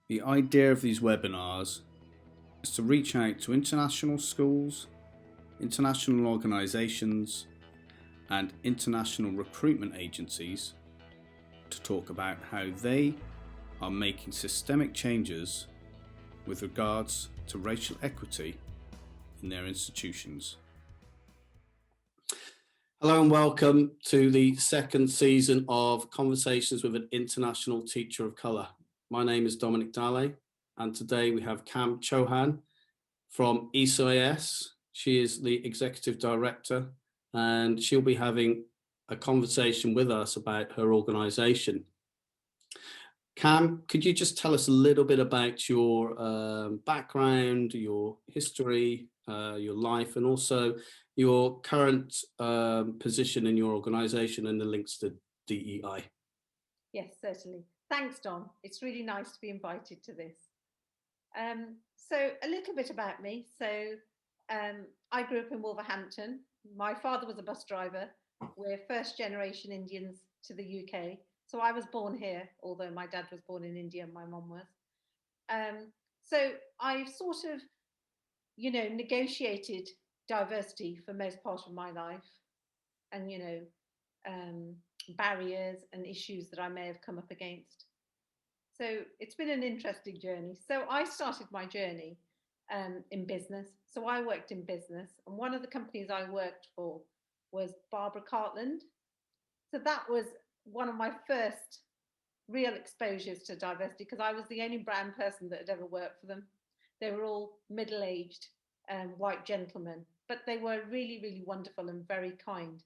The idea of these webinars is to reach out to international schools, international organisations, and international recruitment agencies to talk about how they are making systemic changes with regards to racial equity in their institutions. Hello and welcome to the second season of Conversations with an International Teacher of Colour. My name is Dominic Dalle, and today we have Kam Chohan from ECIS. She is the Executive Director, and she'll be having a conversation with us about her organisation. Kam, could you just tell us a little bit about your background, your history, your life, and also your current position in your organisation and the links to DEI? Yes, certainly. Thanks, Don. It's really nice to be invited to this. So a little bit about me. I grew up in Wolverhampton. My father was a bus driver. We're first generation Indians to the UK. So I was born here, although my dad was born in India and my mum was. So I've sort of, negotiated diversity for most part of my life and, barriers and issues that I may have come up against. So it's been an interesting journey. So I started my journey in business. So I worked in business, and one of the companies I worked for was Barbara Cartland. So that was one of my first real exposures to diversity because I was the only brown person that had ever worked for them. They were all middle-aged white gentlemen, but they were really, really wonderful and very kind.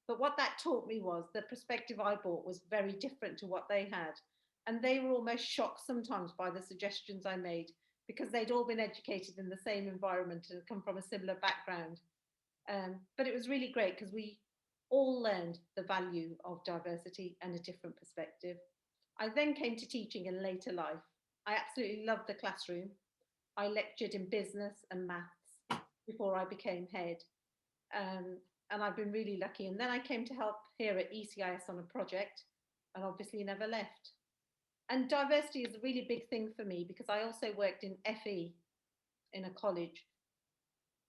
But what that taught me was the perspective I brought was very different to what they had. And they were almost shocked sometimes by the suggestions I made because they'd all been educated in the same environment and come from a similar background. But it was really great because we all learned the value of diversity and a different perspective. I then came to teaching in later life. I absolutely loved the classroom. I lectured in business and maths before I became head. And I've been really lucky. And then I came to help here at ECIS on a project and obviously never left. And diversity is a really big thing for me because I also worked in FE in a college.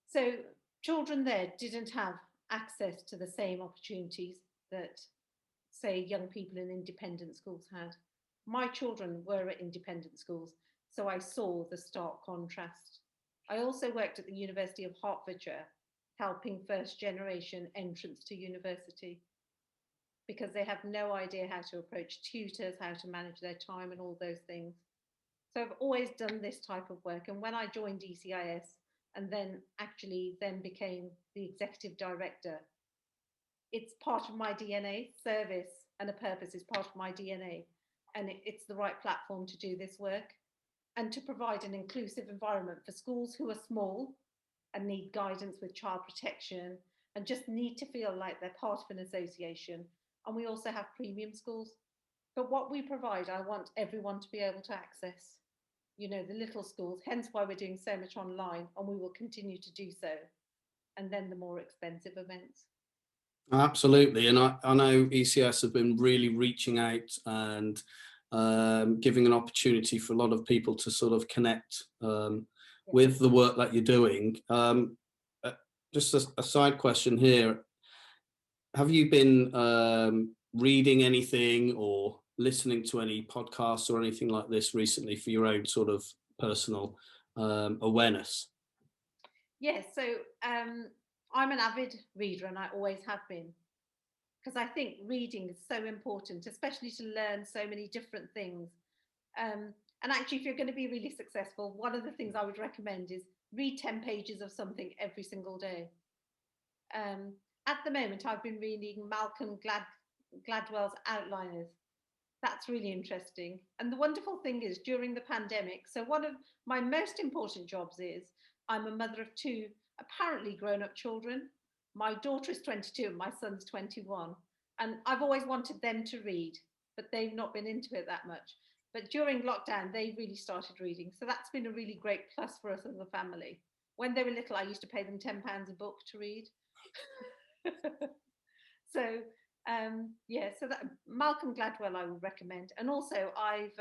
So children there didn't have access to the same opportunities that, say, young people in independent schools had. My children were at independent schools, so I saw the stark contrast. I also worked at the University of Hertfordshire, helping first generation entrants to university because they have no idea how to approach tutors, how to manage their time and all those things. So I've always done this type of work. And when I joined ECIS and then became the executive director, it's part of my DNA. Service and a purpose is part of my DNA. And it's the right platform to do this work and to provide an inclusive environment for schools who are small and need guidance with child protection and just need to feel like they're part of an association. And we also have premium schools. But what we provide, I want everyone to be able to access, the little schools, hence why we're doing so much online, and we will continue to do so. And then the more expensive events. Absolutely. And I know ECS have been really reaching out and giving an opportunity for a lot of people to sort of connect with the work that you're doing. Just a side question here. Have you been reading anything or listening to any podcasts or anything like this recently for your own sort of personal awareness? Yes, so I'm an avid reader and I always have been because I think reading is so important, especially to learn so many different things. And actually, if you're going to be really successful, one of the things I would recommend is read 10 pages of something every single day. At the moment, I've been reading Malcolm Gladwell's Outliners. That's really interesting. And the wonderful thing is during the pandemic, so one of my most important jobs is I'm a mother of two apparently grown-up children. My daughter is 22 and my son's 21. And I've always wanted them to read, but they've not been into it that much. But during lockdown, they really started reading. So that's been a really great plus for us as a family. When they were little, I used to pay them £10 a book to read. So Yeah, so that Malcolm Gladwell I would recommend. And also I've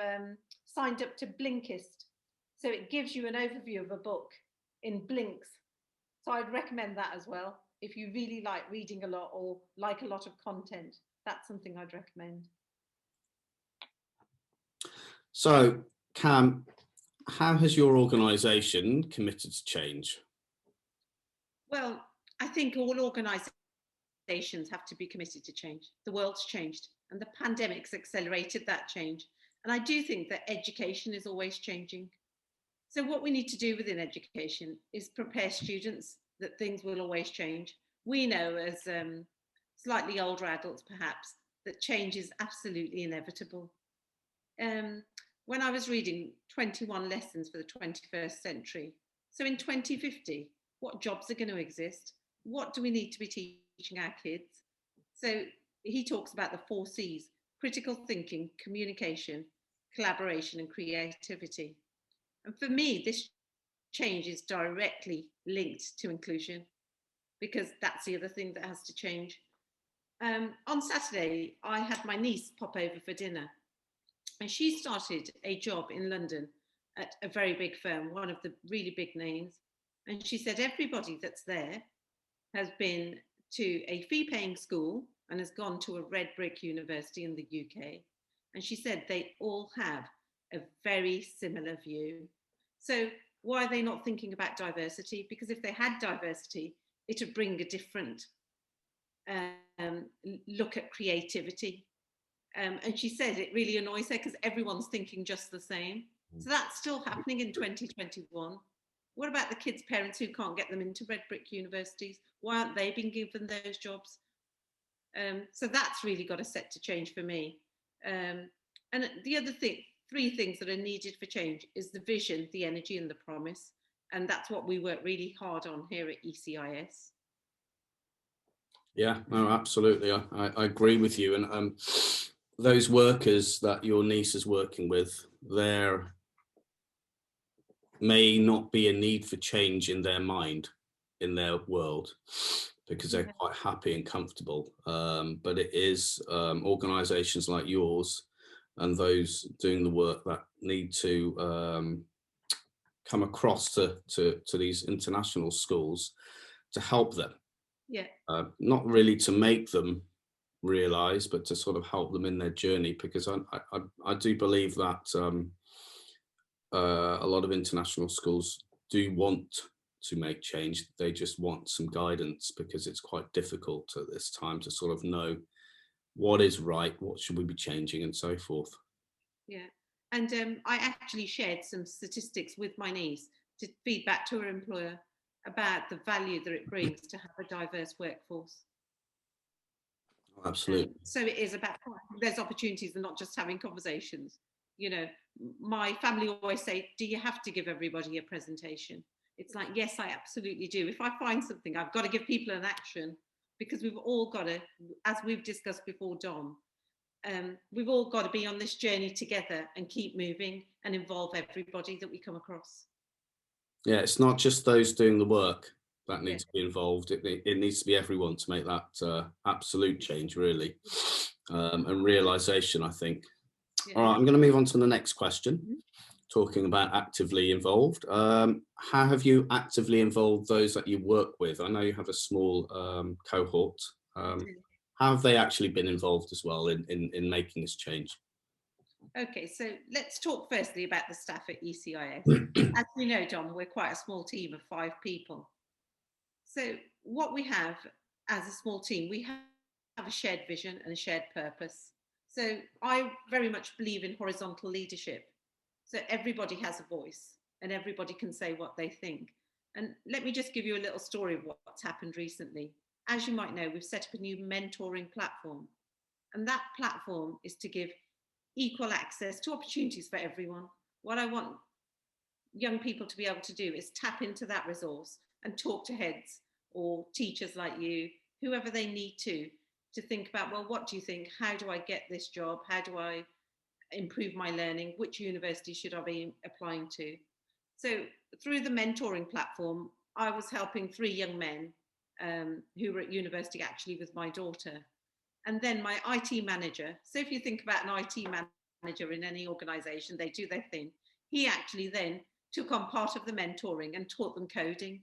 signed up to Blinkist. So it gives you an overview of a book in blinks. So I'd recommend that as well. If you really like reading a lot or like a lot of content, that's something I'd recommend. So, Cam, how has your organisation committed to change? Well, I think all organisations have to be committed to change. The world's changed and the pandemic's accelerated that change. And I do think that education is always changing. So what we need to do within education is prepare students that things will always change. We know as slightly older adults perhaps that change is absolutely inevitable. When I was reading 21 lessons for the 21st century, so in 2050, what jobs are going to exist? What do we need to be teaching our kids? So he talks about the 4 C's: critical thinking, communication, collaboration, and creativity. And for me, this change is directly linked to inclusion, because that's the other thing that has to change. On Saturday, I had my niece pop over for dinner, and she started a job in London at a very big firm, one of the really big names. And she said everybody that's there has been to a fee-paying school and has gone to a red brick university in the UK. And she said they all have a very similar view. So why are they not thinking about diversity? Because if they had diversity, it would bring a different look at creativity. And she said it really annoys her because everyone's thinking just the same. So that's still happening in 2021. What about the kids' parents who can't get them into red brick universities? Why aren't they being given those jobs? So that's really got a set to change for me. And the other thing, 3 things that are needed for change is the vision, the energy, and the promise. And that's what we work really hard on here at ECIS. Yeah, no, absolutely. I agree with you. And those workers that your niece is working with, there may not be a need for change in their mind, in their world, because they're quite happy and comfortable. But it is organisations like yours and those doing the work that need to come across to these international schools to help them. Yeah. Not really to make them realise, but to sort of help them in their journey, because I do believe that a lot of international schools do want to make change. They just want some guidance, because it's quite difficult at this time to sort of know what is right, what should we be changing, and so forth. Yeah. And I actually shared some statistics with my niece to feed back to her employer about the value that it brings to have a diverse workforce. Absolutely. So it is about, there's opportunities and not just having conversations. You know, my family always say, do you have to give everybody a presentation? It's like, yes, I absolutely do. If I find something, I've got to give people an action, because we've all got to, as we've discussed before, Dom, we've all got to be on this journey together and keep moving and involve everybody that we come across. Yeah, it's not just those doing the work that need to be involved. It needs to be everyone to make that absolute change, really, and realisation, I think. All right, I'm going to move on to the next question, talking about actively involved. How have you actively involved those that you work with? I know you have a small cohort. How have they actually been involved as well in making this change? Okay, so let's talk firstly about the staff at ECIS. As you know, Dom, we're quite a small team of 5 people. So what we have as a small team, we have a shared vision and a shared purpose. So I very much believe in horizontal leadership. So everybody has a voice and everybody can say what they think. And let me just give you a little story of what's happened recently. As you might know, we've set up a new mentoring platform. And that platform is to give equal access to opportunities for everyone. What I want young people to be able to do is tap into that resource and talk to heads or teachers like you, whoever they need to think about, well, what do you think? How do I get this job? How do I improve my learning? Which university should I be applying to? So through the mentoring platform, I was helping 3 young men who were at university actually with my daughter. and then my IT manager. So if you think about an IT manager in any organization, they do their thing. He actually then took on part of the mentoring and taught them coding.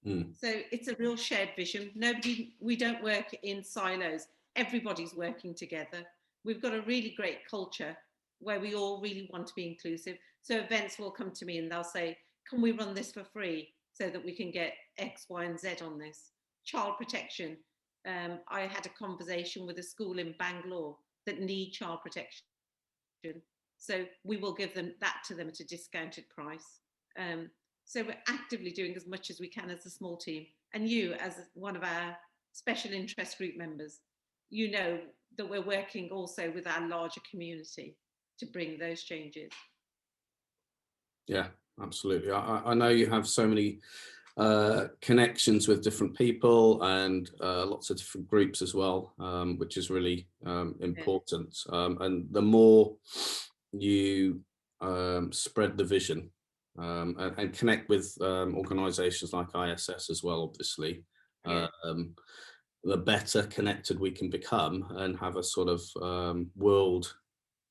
So it's a real shared vision. We don't work in silos. Everybody's working together. We've got a really great culture where we all really want to be inclusive. So events will come to me and they'll say, can we run this for free so that we can get X, Y, and Z on this? Child protection. I had a conversation with a school in Bangalore that need child protection. So we will give them that to them at a discounted price. So we're actively doing as much as we can as a small team. And you, as one of our special interest group members, you know that we're working also with our larger community to bring those changes. Yeah, absolutely. I know you have so many connections with different people and lots of different groups as well, which is really important. And the more you spread the vision and connect with organizations like ISS as well, obviously, the better connected we can become and have a sort of world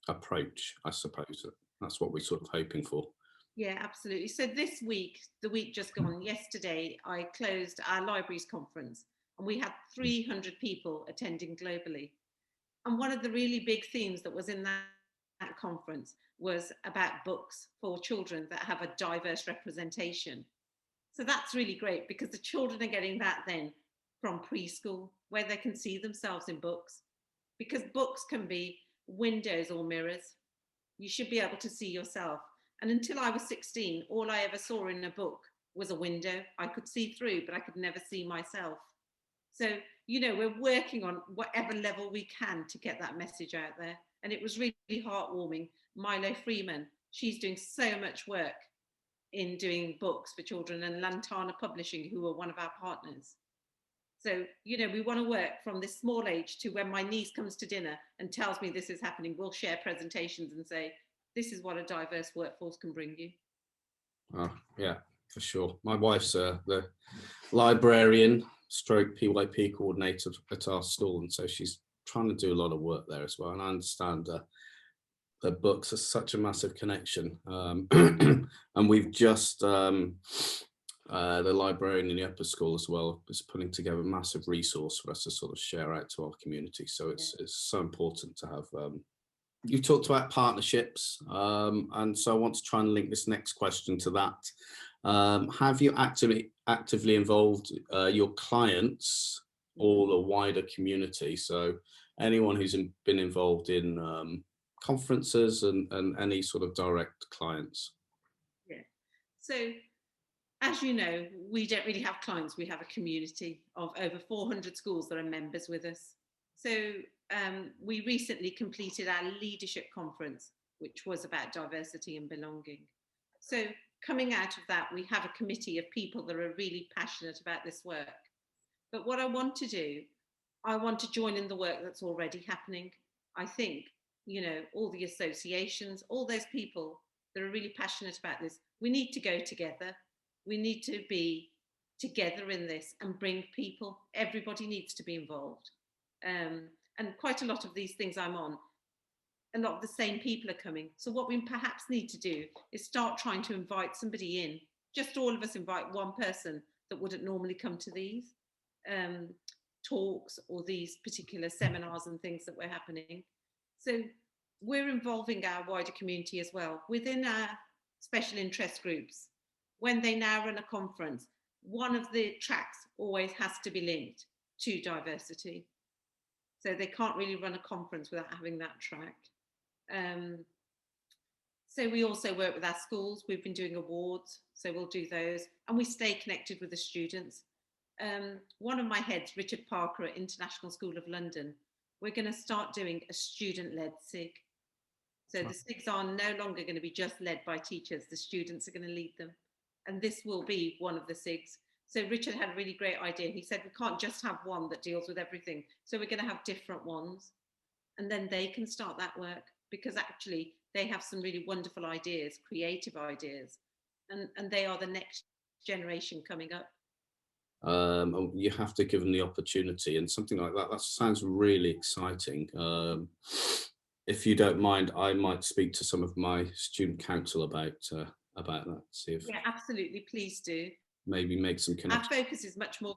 approach, I suppose. That's what we're sort of hoping for. Yeah, absolutely. So this week, the week just gone, yesterday, I closed our libraries conference and we had 300 people attending globally. And one of the really big themes that was in that conference was about books for children that have a diverse representation. So that's really great because the children are getting that then from preschool, where they can see themselves in books, because books can be windows or mirrors. You should be able to see yourself. And until I was 16, all I ever saw in a book was a window. I could see through, but I could never see myself. So, you know, we're working on whatever level we can to get that message out there. And it was really heartwarming. Milo Freeman, she's doing so much work in doing books for children, and Lantana Publishing, who are one of our partners. So, you know, we want to work from this small age to when my niece comes to dinner and tells me this is happening, we'll share presentations and say, this is what a diverse workforce can bring you. Oh, yeah, for sure. My wife's the librarian stroke PYP coordinator at our school, and so she's trying to do a lot of work there as well. And I understand the books are such a massive connection. And we've just, the librarian in the upper school as well is putting together a massive resource for us to sort of share out to our community. So it's so important to have, you talked about partnerships, and so I want to try and link this next question to that. Have you actively involved your clients or the wider community? So anyone who's been involved in conferences and any sort of direct clients? Yeah. So as you know, we don't really have clients. We have a community of over 400 schools that are members with us. So we recently completed our leadership conference, which was about diversity and belonging. So coming out of that, we have a committee of people that are really passionate about this work. But what I want to do, I want to join in the work that's already happening. I think, you know, all the associations, all those people that are really passionate about this, we need to go together. We need to be together in this and bring people. Everybody needs to be involved. And quite a lot of these things I'm on, a lot of the same people are coming. So what we perhaps need to do is start trying to invite somebody in. Just all of us invite one person that wouldn't normally come to these talks or these particular seminars and things that were happening. So we're involving our wider community as well. Within our special interest groups, when they now run a conference, one of the tracks always has to be linked to diversity. So they can't really run a conference without having that track. So we also work with our schools. We've been doing awards, so we'll do those. And we stay connected with the students. One of my heads, Richard Parker at International School of London, we're going to start doing a student-led SIG. So the SIGs are no longer going to be just led by teachers. The students are going to lead them. And this will be one of the SIGs. So Richard had a really great idea. He said, we can't just have one that deals with everything. So we're going to have different ones. And then they can start that work, because actually they have some really wonderful ideas, creative ideas. And they are the next generation coming up. And you have to give them the opportunity, and something like that. That sounds really exciting. If you don't mind, I might speak to some of my student council about that. See if Yeah, absolutely. Please do. maybe make some Our connections. focus is much more,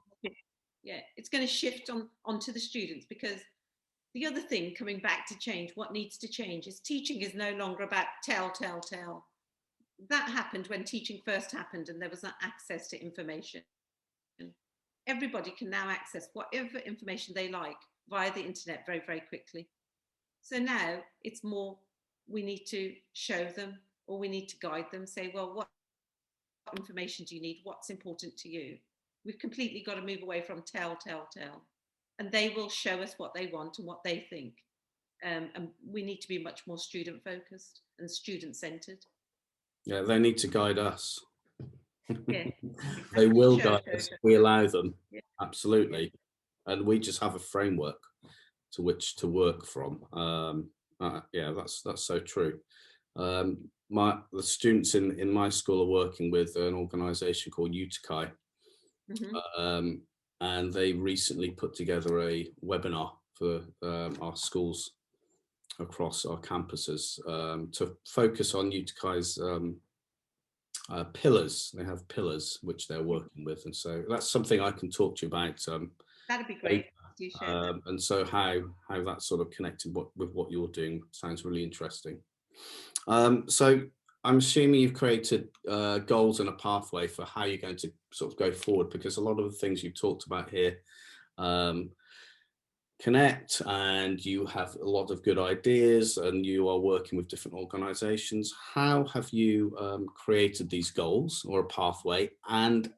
yeah, it's going to shift onto the students, because the other thing, coming back to change, what needs to change is teaching is no longer about tell. That happened when teaching first happened and there was not access to information. Everybody can now access whatever information they like via the internet very, very quickly. So now it's more, we need to show them, or we need to guide them, say, well, what information do you need? What's important to you? We've completely got to move away from tell. And they will show us what they want and what they think. And we need to be much more student focused and student centered. Yeah, they need to guide us. Yeah, They exactly. will Show guide us. us if we allow them. Yeah. Absolutely. And we just have a framework to which to work from. Yeah, that's so true. The students in my school are working with an organisation called UTCI, and they recently put together a webinar for our schools across our campuses to focus on UTCI's pillars. They have pillars which they're working with, and so that's something I can talk to you about. That'd be great. Do share that. And so how that's sort of connected with what you're doing sounds really interesting. So I'm assuming you've created goals and a pathway for how you're going to sort of go forward, because a lot of the things you've talked about here connect, and you have a lot of good ideas, and you are working with different organizations. How have you created these goals or a pathway, and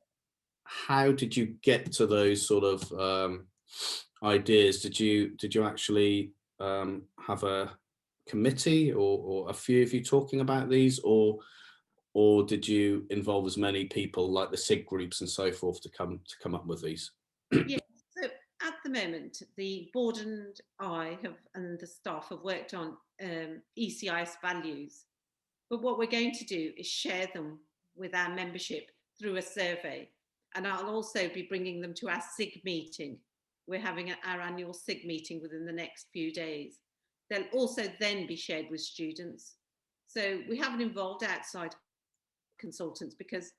how did you get to those sort of ideas? Did you actually have a committee or a few of you talking about these, or did you involve as many people like the SIG groups and so forth to come up with these? Yeah. So at the moment, the board and and the staff have worked on ECIS values. But what we're going to do is share them with our membership through a survey. And I'll also be bringing them to our SIG meeting. We're having our annual SIG meeting within the next few days. They'll also then be shared with students. So we haven't involved outside consultants, because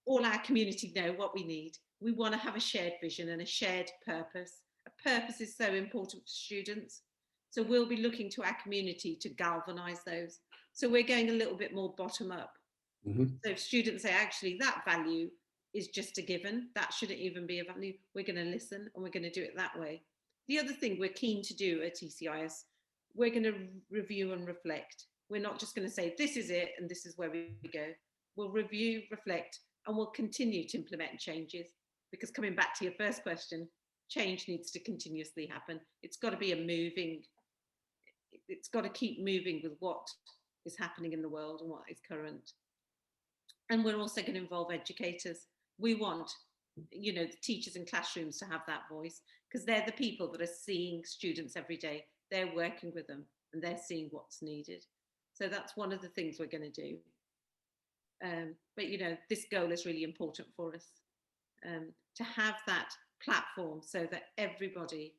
all our community know what we need. We want to have a shared vision and a shared purpose. A purpose is so important for students. So we'll be looking to our community to galvanise those. So we're going a little bit more bottom up. So if students say, actually, that value is just a given, that shouldn't even be a value, we're going to listen and we're going to do it that way. The other thing we're keen to do at ECIS, we're going to review and reflect. We're not just going to say, this is it and this is where we go. We'll review, reflect, and we'll continue to implement changes, because coming back to your first question, change needs to continuously happen. It's got to be it's got to keep moving with what is happening in the world and what is current. And we're also going to involve educators. We want, the teachers in classrooms to have that voice, because they're the people that are seeing students every day. They're working with them and they're seeing what's needed. So that's one of the things we're going to do. But this goal is really important for us, to have that platform so that everybody,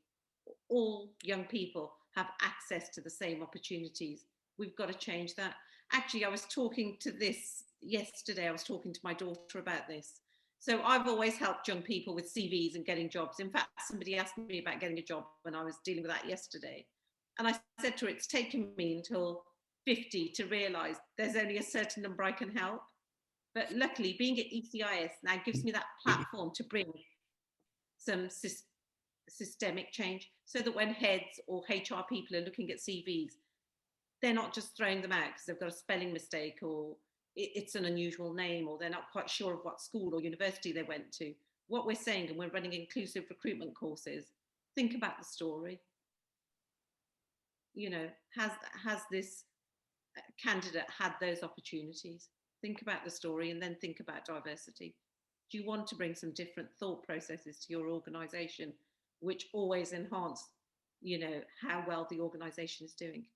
all young people, have access to the same opportunities. We've got to change that. Actually, I was talking to this yesterday. I was talking to my daughter about this. So I've always helped young people with CVs and getting jobs. In fact, somebody asked me about getting a job when I was dealing with that yesterday. And I said to her, it's taken me until 50 to realise there's only a certain number I can help. But luckily, being at ECIS now gives me that platform to bring some systemic change, so that when heads or HR people are looking at CVs, they're not just throwing them out because they've got a spelling mistake, or it's an unusual name, or they're not quite sure of what school or university they went to. What we're saying, and we're running inclusive recruitment courses, think about the story. Has this candidate had those opportunities? Think about the story and then think about diversity. Do you want to bring some different thought processes to your organisation, which always enhance, how well the organisation is doing?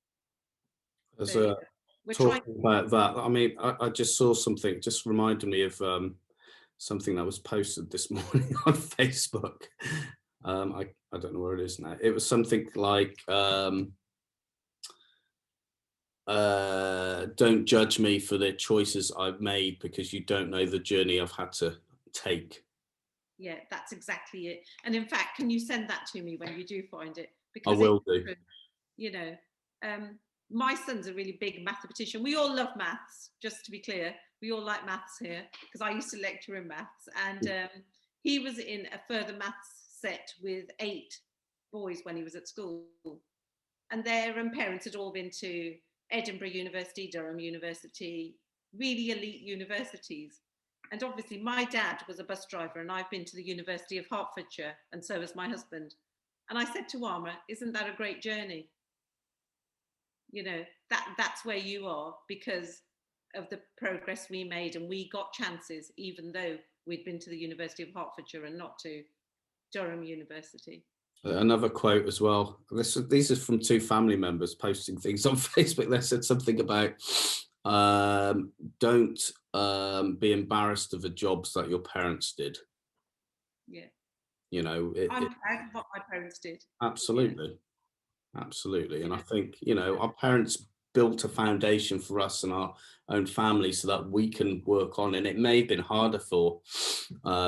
Talking about that, I mean, I just saw something, just reminded me of something that was posted this morning on Facebook. I don't know where it is now. It was something like, don't judge me for the choices I've made because you don't know the journey I've had to take. Yeah, that's exactly it. And in fact, can you send that to me when you do find it? I Because will do. you know, my son's a really big mathematician. We all love maths, just to be clear. We all like maths here because I used to lecture in maths, and he was in a further maths set with 8 boys when he was at school, and their parents had all been to Edinburgh University, Durham University, really elite universities. And obviously my dad was a bus driver, and I've been to the University of Hertfordshire, and so has my husband. And I said to Arma, isn't that a great journey? You know, that's where you are because of the progress we made, and we got chances even though we'd been to the University of Hertfordshire and not to Durham University. Another quote as well. These are from 2 family members posting things on Facebook. They said something about don't be embarrassed of the jobs that your parents did. Yeah. You know, I'm proud of what my parents did. absolutely. Absolutely. And I Yeah. think, you know, our parents built a foundation for us and our own family so that we can work on. And it may have been harder for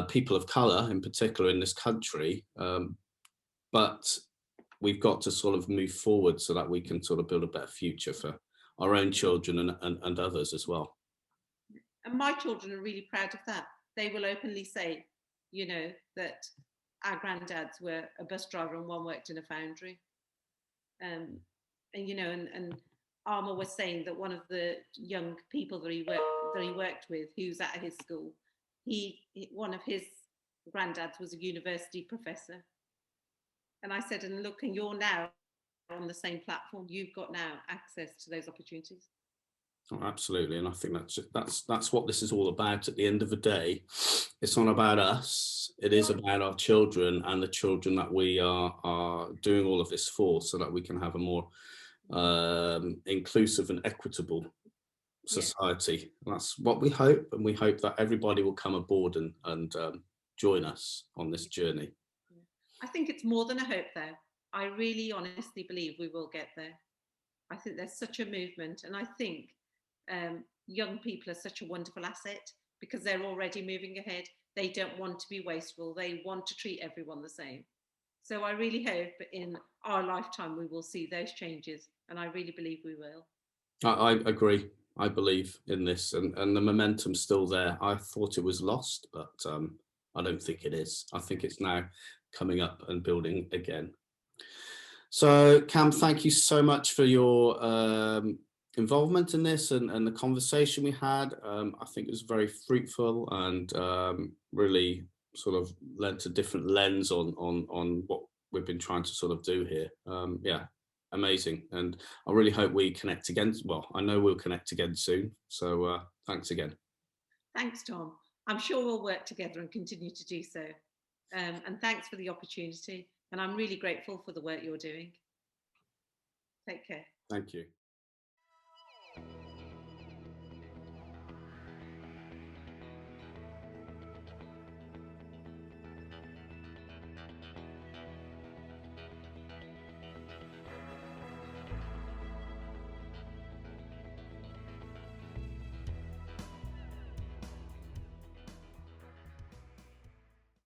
people of colour in particular in this country, but we've got to sort of move forward so that we can sort of build a better future for our own children and others as well. And my children are really proud of that. They will openly say, you know, that our granddads were a bus driver and one worked in a foundry. And you know, and Arma was saying that one of the young people that he worked with, who's at his school, one of his granddads was a university professor. And I said, and look, and you're now on the same platform. You've got now access to those opportunities. Oh, absolutely. And I think that's what this is all about at the end of the day. It's not about us. It is about our children and the children that we are doing all of this for, so that we can have a more inclusive and equitable society. Yeah. That's what we hope, and we hope that everybody will come aboard and join us on this journey. I think it's more than a hope though. I really honestly believe we will get there. I think there's such a movement, and I think young people are such a wonderful asset because they're already moving ahead. They don't want to be wasteful. They want to treat everyone the same. So I really hope in our lifetime we will see those changes, and I really believe we will. I agree. I believe in this, and the momentum's still there. I thought it was lost, but I don't think it is. I think it's now coming up and building again. So, Kam, thank you so much for your involvement in this and the conversation we had. I think it was very fruitful and really sort of led to different lens on what we've been trying to sort of do here. Yeah, amazing. And I really hope we connect again. Well, I know we'll connect again soon. So thanks again. Thanks, Tom. I'm sure we'll work together and continue to do so. And thanks for the opportunity. And I'm really grateful for the work you're doing. Take care. Thank you.